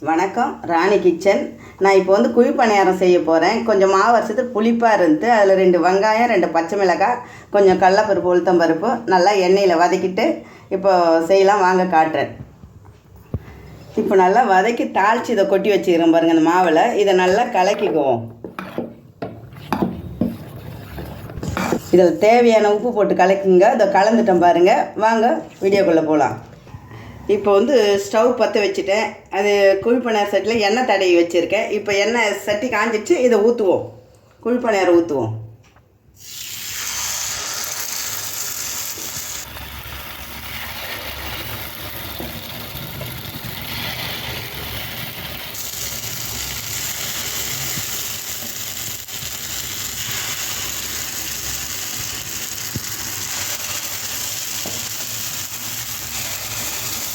வணக்கம் ராணி கிச்சன். நான் இப்போ குழி பணியாரம் செய்ய போகிறேன். கொஞ்சம் மாவு வருஷத்துக்கு புளிப்பாக இருந்து அதில் 2 வெங்காயம் 2 பச்சை மிளகாய் கொஞ்சம் கடலப்பருப்பு உளுத்தம்பருப்பு நல்லா எண்ணெயில் வதக்கிட்டு இப்போ செய்யலாம் வாங்க காட்டுறேன். இப்போ நல்லா வதக்கி தாளித்து இதை கொட்டி வச்சுக்கிறேன் பாருங்கள். இந்த மாவில் இதை நல்லா கலக்கிக்குவோம். இதில் தேவையான உப்பு போட்டு கலக்குங்க. இதை கலந்துட்டோம் பாருங்கள். வாங்க வீடியோக்குள்ளே போகலாம். இப்போ ஸ்டவ் பற்ற வச்சுட்டேன். அது குழி பணியார சட்டியில் எண்ணெய் தடவி வச்சுருக்கேன். இப்போ எண்ணெய் சட்டி காஞ்சிடுச்சு. இதை ஊற்றுவோம். குழி பணியாரம் ஊற்றுவோம்.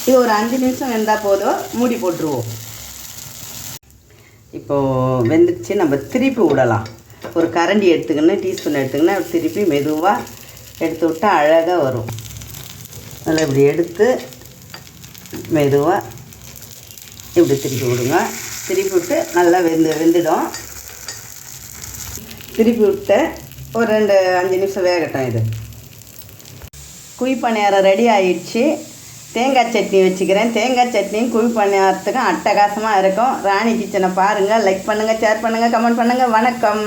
இது ஒரு 5 நிமிஷம் வெந்தால் போதும். மூடி போட்டுருவோம். இப்போது வெந்துடுச்சு. நம்ம திருப்பி விடலாம். ஒரு கரண்டி எடுத்துக்கணும், டீஸ்பூன் எடுத்துக்கணும். திருப்பி மெதுவாக எடுத்து விட்டால் அழகாக வரும். நல்லா இப்படி எடுத்து மெதுவாக இப்படி திருப்பி விடுங்க. திருப்பி விட்டு நல்லா வெந்துடும். திருப்பி விட்டு ஒரு 5 நிமிஷம் வேகட்டும். இது குழி பணியாரம் ரெடி ஆயிடுச்சு. தேங்காய் சட்னி வச்சுக்கிறேன். தேங்காய் சட்னியும் குழி பணியாரத்துக்கும் அட்டகாசமாக இருக்கும். ராணி கிச்சனை பாருங்கள். லைக் பண்ணுங்கள், ஷேர் பண்ணுங்கள், கமெண்ட் பண்ணுங்கள். வணக்கம்.